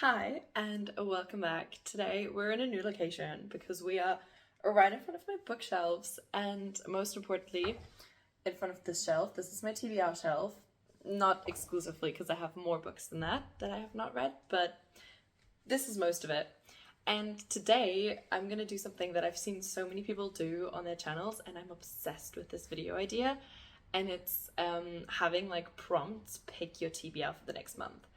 Hi and welcome back. Today we're in a new location because we are right in front of my bookshelves and most importantly in front of this shelf. This is my TBR shelf. Not exclusively because I have more books than that I have not read, but this is most of it. And today I'm going to do something that I've seen so many people do on their channels and I'm obsessed with this video idea, and it's having like prompts pick your TBR for the next month.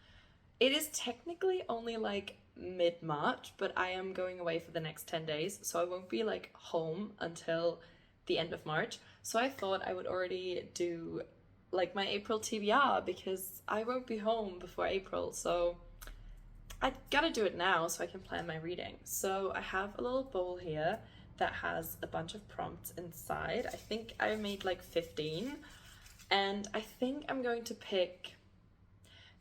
It is technically only like mid-March, but I am going away for the next 10 days, so I won't be like home until the end of March. So I thought I would already do like my April TBR because I won't be home before April, so I gotta do it now so I can plan my reading. So I have a little bowl here that has a bunch of prompts inside. I think I made like 15, and I think I'm going to pick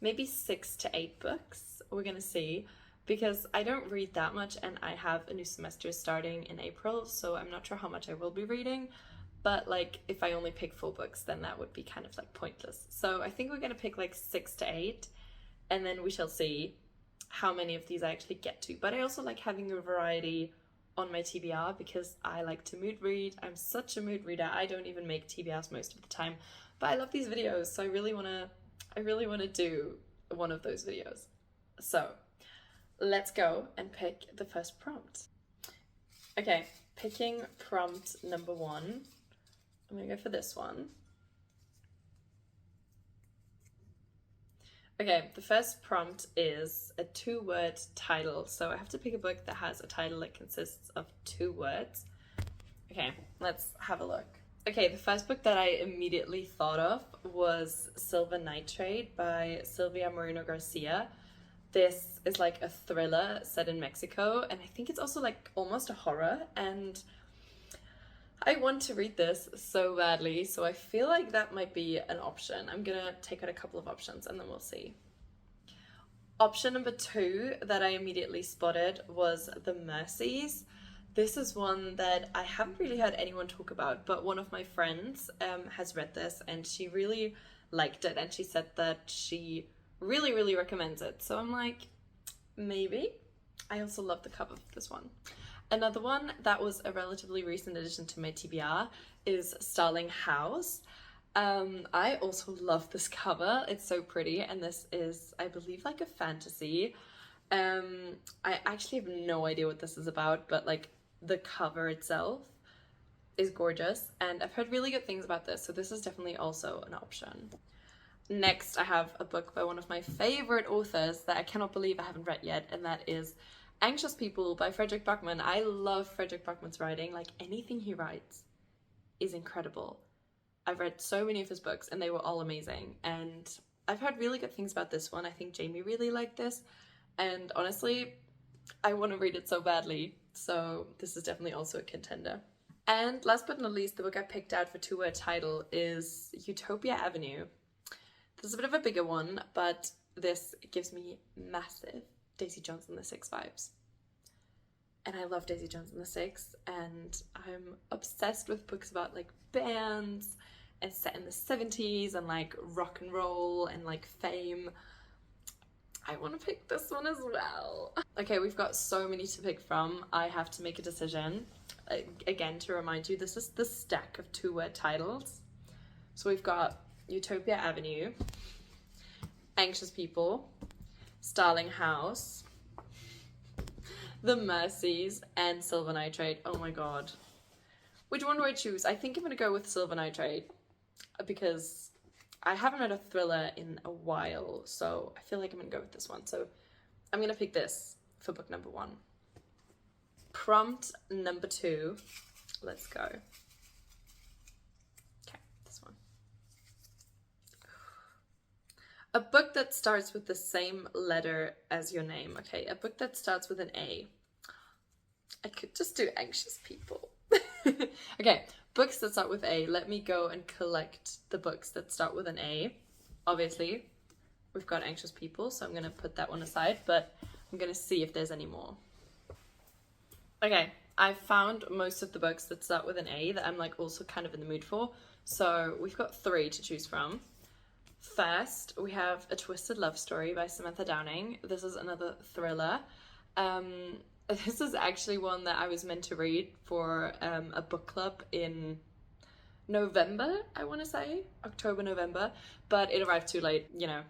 maybe 6 to 8 books. We're gonna see, because I don't read that much and I have a new semester starting in April, so I'm not sure how much I will be reading, but like if I only pick 4 books then that would be kind of like pointless. So I think we're gonna pick like 6 to 8 and then we shall see how many of these I actually get to. But I also like having a variety on my TBR because I like to mood read. I'm such a mood reader. I don't even make TBRs most of the time, but I love these videos, so I really want to do one of those videos. So let's go and pick the first prompt. Okay, picking prompt number 1. I'm gonna go for this one. Okay, the first prompt is a 2-word title. So I have to pick a book that has a title that consists of 2 words. Okay, let's have a look. Okay, the first book that I immediately thought of was Silver Nitrate by Silvia Moreno Garcia. This is like a thriller set in Mexico, and I think it's also like almost a horror, and I want to read this so badly, so I feel like that might be an option. I'm gonna take out a couple of options and then we'll see. Option number 2 that I immediately spotted was The Mercies. This is one that I haven't really heard anyone talk about, but one of my friends has read this and she really liked it, and she said that she really recommends it. So I'm like, maybe. I also love the cover of this one. Another one that was a relatively recent addition to my TBR is Starling House. I also love this cover. It's so pretty, and this is, I believe, like a fantasy. I actually have no idea what this is about, but like the cover itself is gorgeous and I've heard really good things about this, so this is definitely also an option. Next, I have a book by one of my favorite authors that I cannot believe I haven't read yet, and that is Anxious People by Fredrik Backman. I love Fredrik Backman's writing. Like, anything he writes is incredible. I've read so many of his books and they were all amazing, and I've heard really good things about this one. I think Jamie really liked this, and honestly I want to read it so badly, so this is definitely also a contender. And last but not least, the book I picked out for 2-word title is Utopia Avenue. This is a bit of a bigger one, but this gives me massive Daisy Jones and the Six vibes. And I love Daisy Jones and the Six, and I'm obsessed with books about like bands and set in the 70s and like rock and roll and like fame. I want to pick this one as well. Okay, we've got so many to pick from. I have to make a decision. Again, to remind you, this is the stack of 2-word titles. So we've got Utopia Avenue, Anxious People, Starling House, The Mercies, and Silver Nitrate. Oh my god. Which one do I choose? I think I'm gonna go with Silver Nitrate because I haven't read a thriller in a while, so I feel like I'm gonna go with this one. So I'm gonna pick this for book number 1. Prompt number 2. Let's go. Okay, this one. A book that starts with the same letter as your name. Okay, a book that starts with an A. I could just do Anxious People. Okay, books that start with A. Let me go and collect the books that start with an A. Obviously, we've got Anxious People, so I'm going to put that one aside, but I'm going to see if there's any more. Okay, I found most of the books that start with an A that I'm like also kind of in the mood for. So we've got 3 to choose from. First, we have A Twisted Love Story by Samantha Downing. This is another thriller. This is actually one that I was meant to read for a book club in November, I want to say. October, November. But it arrived too late, you know.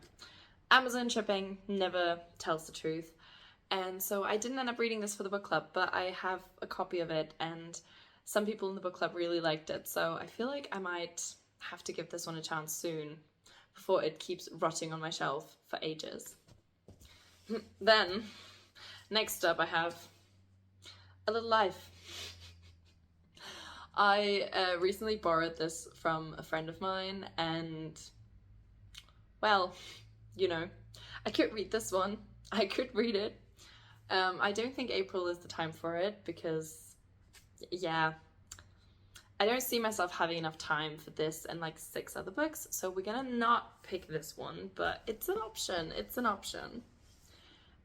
Amazon shipping never tells the truth. And so I didn't end up reading this for the book club, but I have a copy of it, and some people in the book club really liked it. So I feel like I might have to give this one a chance soon, before it keeps rotting on my shelf for ages. Then, next up I have A Little Life. I recently borrowed this from a friend of mine, and, well, you know, I could read this one. I could read it. I don't think April is the time for it because, yeah, I don't see myself having enough time for this and like 6 other books, so we're gonna not pick this one, but it's an option. It's an option.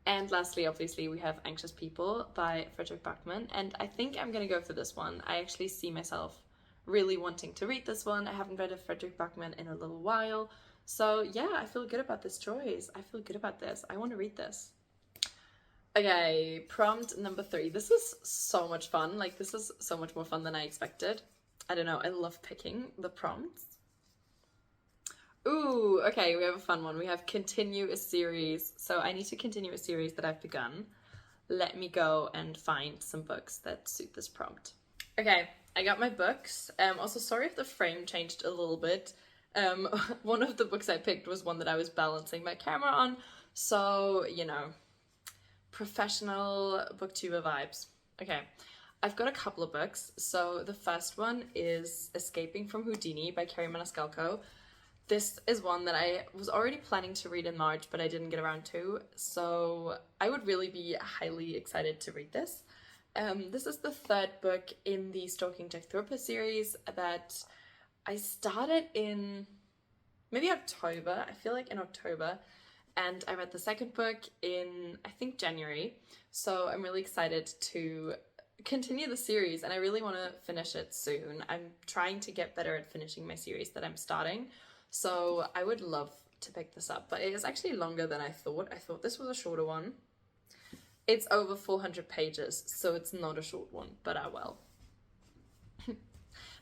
And lastly, obviously, we have Anxious People by Frederick Backman, and I think I'm gonna go for this one. I actually see myself really wanting to read this one. I haven't read a Frederick Backman in a little while, so yeah, I feel good about this choice. I feel good about this. I want to read this. Okay, prompt number 3. This is so much fun. Like, this is so much more fun than I expected. I don't know, I love picking the prompts. Ooh, okay, we have a fun one. We have continue a series. So I need to continue a series that I've begun. Let me go and find some books that suit this prompt. Okay, I got my books. Also, sorry if the frame changed a little bit. One of the books I picked was one that I was balancing my camera on. So, you know, professional booktuber vibes. Okay, I've got a couple of books. So the first one is Escaping from Houdini by Kerry Maniscalco. This is one that I was already planning to read in March, but I didn't get around to, so I would really be highly excited to read this. This is the 3rd book in the Stalking Jack the Ripper series that I started in maybe October, I feel like in October, and I read the 2nd book in, I think, January, so I'm really excited to continue the series, and I really want to finish it soon. I'm trying to get better at finishing my series that I'm starting, so I would love to pick this up, but it is actually longer than I thought. I thought this was a shorter one. It's over 400 pages, so it's not a short one, but ah well.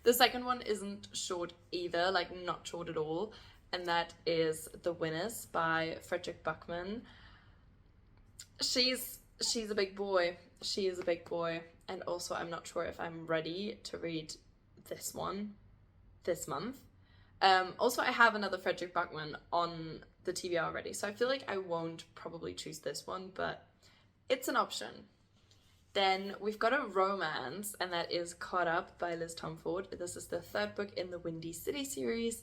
The second one isn't short either, like not short at all, and that is The Winners by Frederick Backman. She's a big boy. She is a big boy, and also I'm not sure if I'm ready to read this one this month. Also, I have another Frederick Backman on the TBR already, so I feel like I won't probably choose this one, but it's an option. Then we've got a romance, and that is Caught Up by Liz Tomford. This is the 3rd book in the Windy City series.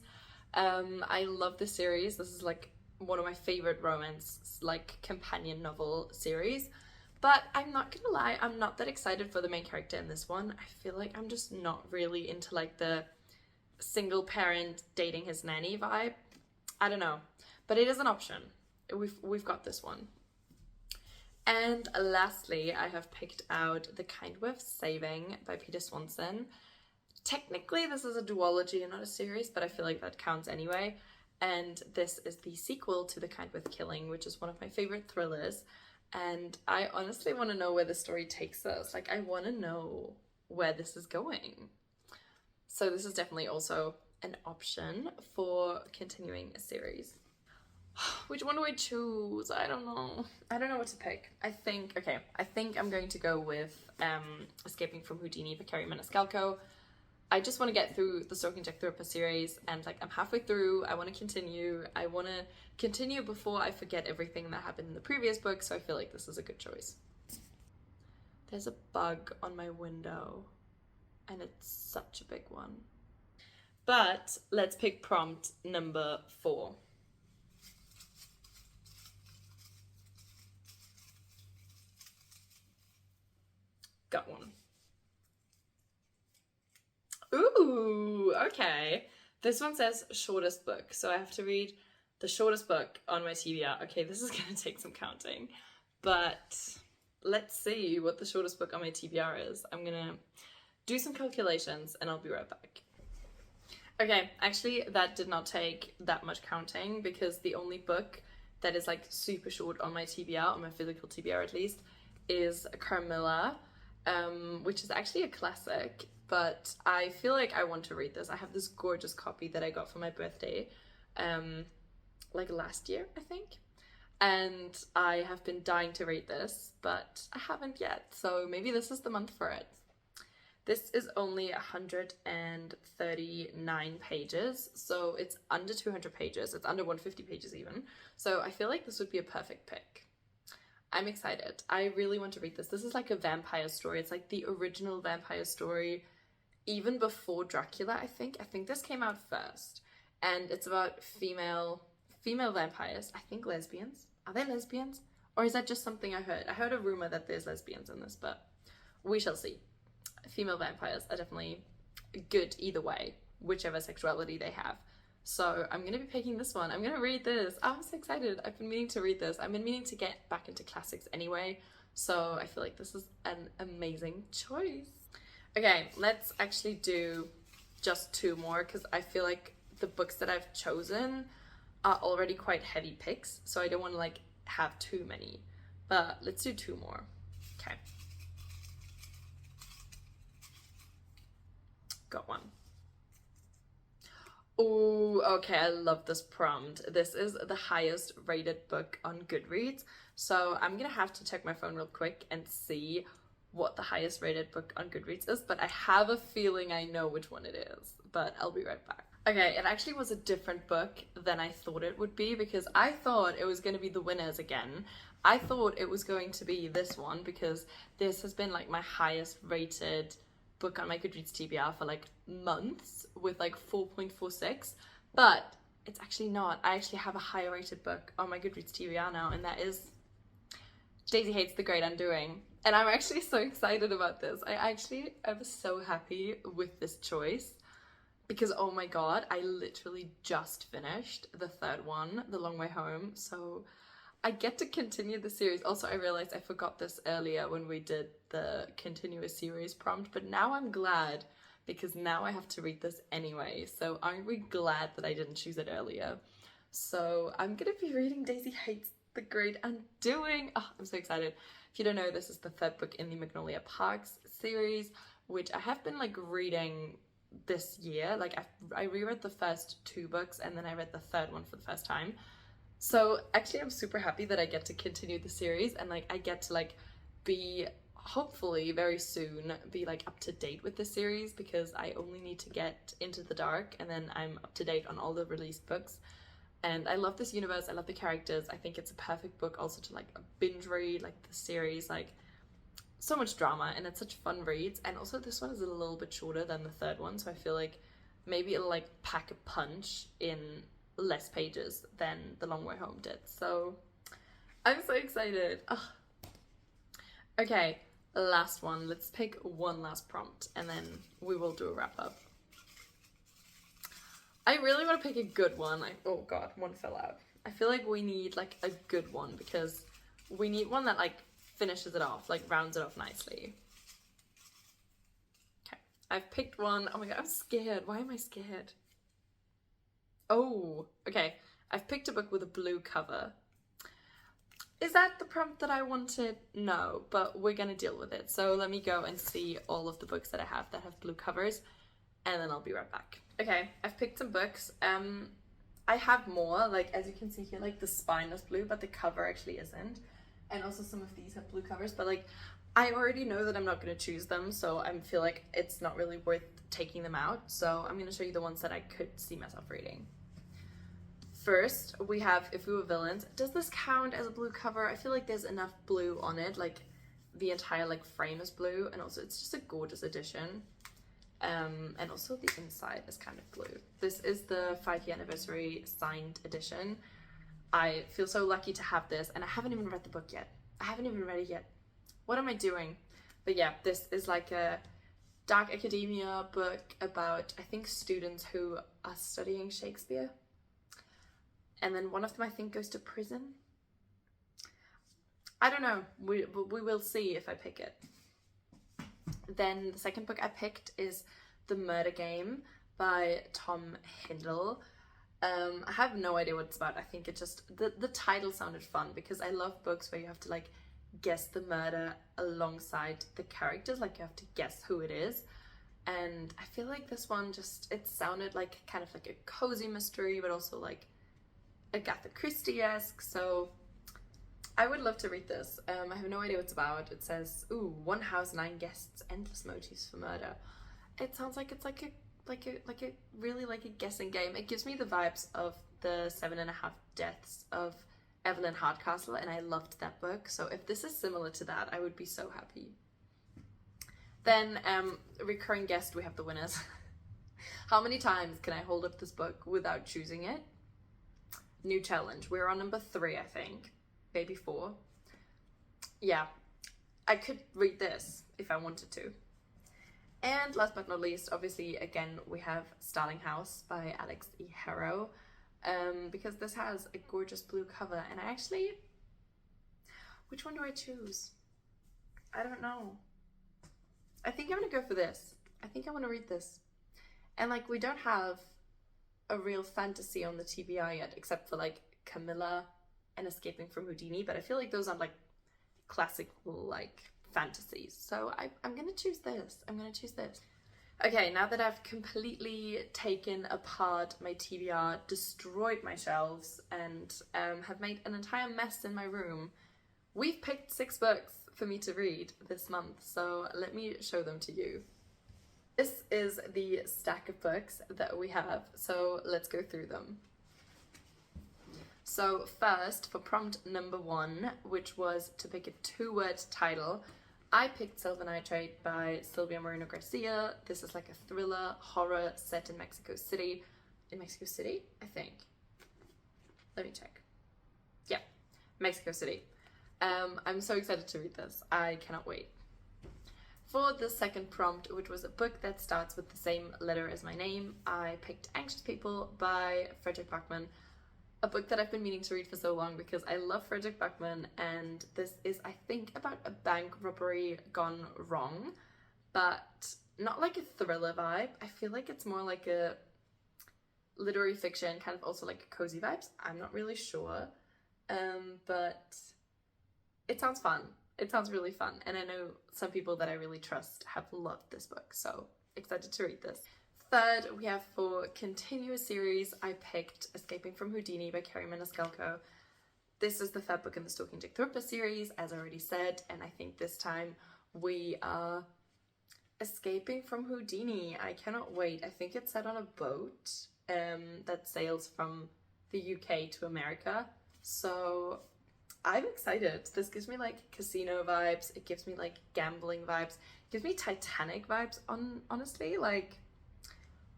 I love this series. This is like one of my favorite romance, like, companion novel series. But I'm not gonna lie, I'm not that excited for the main character in this one. I feel like I'm just not really into like the single parent dating his nanny vibe. I don't know, but it is an option. We've got this one. And lastly, I have picked out The Kind Worth Saving by Peter Swanson. Technically this is a duology and not a series, but I feel like that counts anyway. And this is the sequel to The Kind Worth Killing, which is one of my favorite thrillers. And I honestly want to know where the story takes us. Like, I want to know where this is going. So this is definitely also an option for continuing a series. Which one do I choose? I don't know. I don't know what to pick. I think I'm going to go with Escaping from Houdini by Kerry Maniscalco. I just want to get through the Stalking Jack the Ripper series, and like I'm halfway through. I want to continue. I want to continue before I forget everything that happened in the previous book, so I feel like this is a good choice. There's a bug on my window, and it's such a big one. But let's pick prompt number 4. Got one. Ooh, okay. This one says shortest book, so I have to read the shortest book on my TBR. Okay, this is gonna take some counting, but let's see what the shortest book on my TBR is. I'm gonna do some calculations and I'll be right back. Okay, actually, that did not take that much counting because the only book that is like super short on my TBR, on my physical TBR at least, is Carmilla, which is actually a classic, but I feel like I want to read this. I have this gorgeous copy that I got for my birthday, like last year, I think. And I have been dying to read this, but I haven't yet, so maybe this is the month for it. This is only 139 pages, so it's under 200 pages. It's under 150 pages even. So I feel like this would be a perfect pick. I'm excited. I really want to read this. This is like a vampire story. It's like the original vampire story, even before Dracula, I think. I think this came out first. And it's about female vampires. I think lesbians. Are they lesbians? Or is that just something I heard? I heard a rumor that there's lesbians in this, but we shall see. Female vampires are definitely good either way, whichever sexuality they have. So I'm going to be picking this one. I'm going to read this. Oh, I'm so excited. I've been meaning to read this. I've been meaning to get back into classics anyway. So I feel like this is an amazing choice. Okay, let's actually do just two more because I feel like the books that I've chosen are already quite heavy picks. So I don't want to like have too many. But let's do two more. Okay. Got one. Oh, okay, I love this prompt. This is the highest rated book on Goodreads. So I'm gonna have to check my phone real quick and see what the highest rated book on Goodreads is, but I have a feeling I know which one it is, but I'll be right back. Okay, it actually was a different book than I thought it would be because I thought it was going to be The Winners again. I thought it was going to be this one because this has been like my highest rated book on my Goodreads TBR for like months with like 4.46, but it's actually not. I actually have a higher rated book on my Goodreads TBR now, and that is Daisy Hates the Great Undoing. And I'm actually so excited about this. I actually am so happy with this choice because oh my god, I literally just finished the third one, The Long Way Home, so I get to continue the series. Also, I realized I forgot this earlier when we did the continuous series prompt, but now I'm glad because now I have to read this anyway. So aren't we glad that I didn't choose it earlier? So I'm gonna be reading Daisy Hates the Great Undoing. Oh, I'm so excited. If you don't know, this is the third book in the Magnolia Parks series, which I have been like reading this year. Like I reread the first two books and then I read the third one for the first time. So actually I'm super happy that I get to continue the series and like I get to like be hopefully very soon be like up to date with the series because I only need to get Into the Dark and then I'm up to date on all the released books. And I love this universe, I love the characters. I think it's a perfect book also to like binge read, like the series, like so much drama and it's such fun reads. And also this one is a little bit shorter than the third one, so I feel like maybe it'll like pack a punch in less pages than The Long Way Home did. So I'm so excited. Ugh. Okay, last one. Let's pick one last prompt and then we will do a wrap up. I really want to pick a good one. Oh god, one fell out. I feel like we need like a good one because we need one that like finishes it off, like rounds it off nicely. Okay, I've picked one. Oh my god, I'm scared. Why am I scared? Oh, okay. I've picked a book with a blue cover. Is that the prompt that I wanted? No, but we're gonna deal with it. So let me go and see all of the books that I have that have blue covers and then I'll be right back. Okay, I've picked some books. I have more, like as you can see here, like the spine is blue, but the cover actually isn't. And also some of these have blue covers, but like I already know that I'm not going to choose them, so I feel like it's not really worth taking them out. So I'm going to show you the ones that I could see myself reading. First, we have If We Were Villains. Does this count as a blue cover? I feel like there's enough blue on it, like the entire like frame is blue, and also it's just a gorgeous edition. And also the inside is kind of blue. This is the 5-year anniversary signed edition. I feel so lucky to have this, and I haven't even read the book yet. I haven't even read it yet. What am I doing? But yeah, this is like a dark academia book about, I think, students who are studying Shakespeare. And then one of them, I think, goes to prison. I don't know. We will see if I pick it. Then the second book I picked is The Murder Game by Tom Hindle. I have no idea what it's about. I think it just, the title sounded fun because I love books where you have to like guess the murder alongside the characters, like you have to guess who it is. And I feel like this one just, it sounded like kind of like a cozy mystery, but also like Agatha Christie-esque, so I would love to read this. I have no idea what it's about. It says, ooh, 1 house, 9 guests, endless motives for murder. It sounds like it's like a really like a guessing game. It gives me the vibes of the 7.5 Deaths of Evelyn Hardcastle, and I loved that book. So if this is similar to that, I would be so happy. Then, recurring guest, we have the winners. How many times can I hold up this book without choosing it? New challenge. We're on number 3, I think. Maybe 4. Yeah, I could read this if I wanted to. And last but not least, obviously, again, we have Starling House by Alex E. Harrow, because this has a gorgeous blue cover, and I actually, which one do I choose? I don't know. I think I'm gonna go for this. I think I want to read this. And like, we don't have a real fantasy on the TBR yet, except for like Camilla and Escaping from Houdini, but I feel like those aren't like classic like fantasies. So I'm gonna choose this. I'm gonna choose this. Okay, now that I've completely taken apart my TBR, destroyed my shelves, and have made an entire mess in my room, we've picked 6 books for me to read this month, so let me show them to you. This is the stack of books that we have, so let's go through them. So first, for prompt number 1, which was to pick a 2-word title, I picked Silver Nitrate by Silvia Moreno Garcia. This is like a thriller horror set in Mexico City. In Mexico City, I think. Let me check. Yeah, Mexico City. I'm so excited to read this. I cannot wait. For the second prompt, which was a book that starts with the same letter as my name, I picked Anxious People by Fredrik Backman. A book that I've been meaning to read for so long because I love Fredrik Backman, and this is, I think, about a bank robbery gone wrong, but not like a thriller vibe. I feel like it's more like a literary fiction, kind of also like cozy vibes. I'm not really sure, but it sounds fun. It sounds really fun, and I know some people that I really trust have loved this book, so excited to read this. Third, we have for continuous series, I picked Escaping from Houdini by Carrie Maniscalco. This is the third book in the Stalking Jack the Ripper series, as I already said, and I think this time we are escaping from Houdini. I cannot wait. I think it's set on a boat that sails from the UK to America, so I'm excited. This gives me like casino vibes, it gives me like gambling vibes, it gives me Titanic vibes, honestly, like,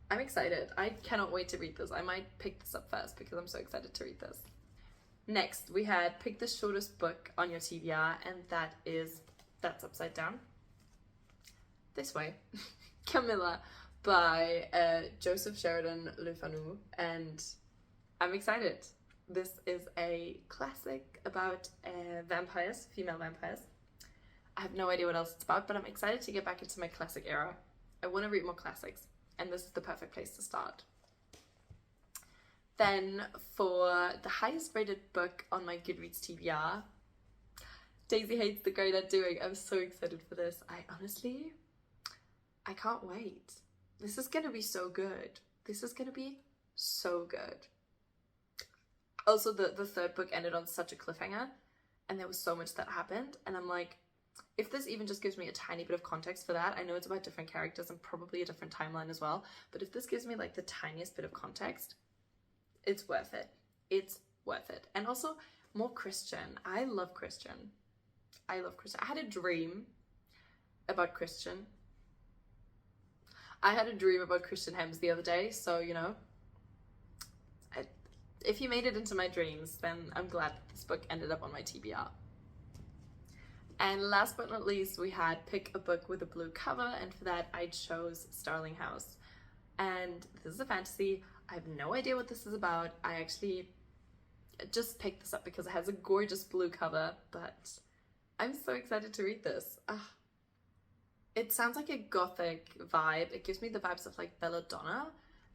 I'm excited. I cannot wait to read this. I might pick this up first because I'm so excited to read this. Next, we had Pick the Shortest Book on Your TBR, and that's upside down. This way. Camilla by Joseph Sheridan Le Fanu, and I'm excited. This is a classic about vampires, female vampires. I have no idea what else it's about, but I'm excited to get back into my classic era. I want to read more classics, and this is the perfect place to start. Then for the highest rated book on my Goodreads TBR, Daisy Hates the Great Undoing. I'm so excited for this. I can't wait. This is gonna be so good. This is gonna be so good. Also, the third book ended on such a cliffhanger, and there was so much that happened, and I'm like, if this even just gives me a tiny bit of context for that, I know it's about different characters and probably a different timeline as well, but if this gives me like the tiniest bit of context, it's worth it. It's worth it. And also, more Christian. I love Christian. I love Christian. I had a dream about Christian. Hems the other day, so, you know, if you made it into my dreams, then I'm glad that this book ended up on my TBR. And last but not least, we had Pick a Book with a Blue Cover, and for that I chose Starling House. And this is a fantasy. I have no idea what this is about. I actually just picked this up because it has a gorgeous blue cover, but I'm so excited to read this. It sounds like a gothic vibe. It gives me the vibes of like Belladonna,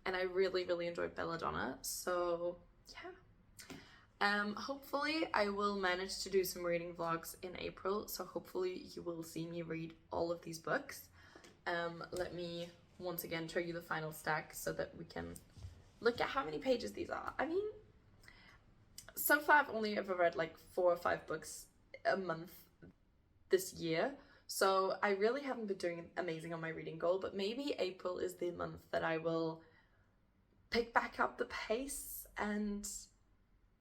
and I really, really enjoyed Belladonna. So yeah. Hopefully I will manage to do some reading vlogs in April, so hopefully you will see me read all of these books. Let me once again show you the final stack so that we can look at how many pages these are. I mean, so far I've only ever read like 4 or 5 books a month this year, so I really haven't been doing amazing on my reading goal, but maybe April is the month that I will pick back up the pace and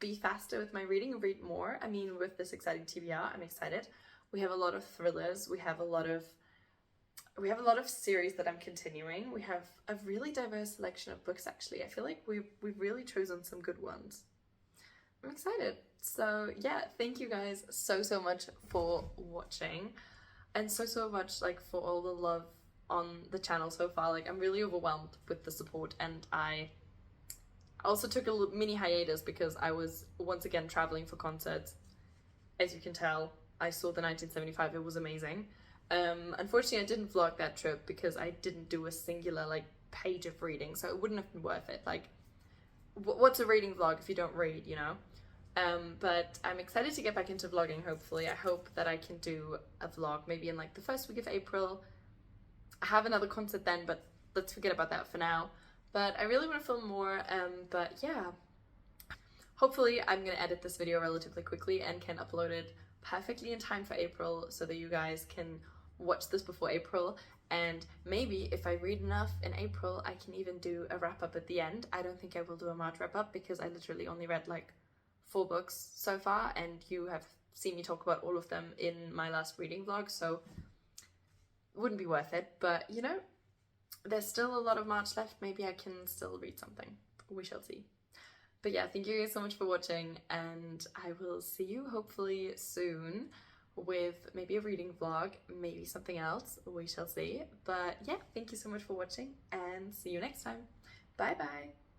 be faster with my reading and read more. I mean, with this exciting TBR, I'm excited. We have a lot of thrillers, we have a lot of series that I'm continuing. We have a really diverse selection of books, actually. I feel like we've really chosen some good ones. I'm excited. So yeah, thank you guys so much for watching, and so much like for all the love on the channel so far. Like, I'm really overwhelmed with the support, and I also took a mini hiatus because I was once again traveling for concerts. As you can tell, I saw the 1975, it was amazing. Unfortunately I didn't vlog that trip because I didn't do a singular like page of reading, so it wouldn't have been worth it. Like, what's a reading vlog if you don't read, you know? But I'm excited to get back into vlogging, hopefully. I hope that I can do a vlog maybe in like the first week of April. I have another concert then, but let's forget about that for now. But I really want to film more, but yeah. Hopefully I'm going to edit this video relatively quickly and can upload it perfectly in time for April so that you guys can watch this before April. And maybe if I read enough in April, I can even do a wrap-up at the end. I don't think I will do a March wrap-up because I literally only read like 4 books so far, and you have seen me talk about all of them in my last reading vlog, so it wouldn't be worth it. But you know, there's still a lot of March left. Maybe I can still read something. We shall see. But yeah, thank you guys so much for watching, and I will see you hopefully soon with maybe a reading vlog, maybe something else. We shall see. But yeah, thank you so much for watching, and see you next time. Bye bye.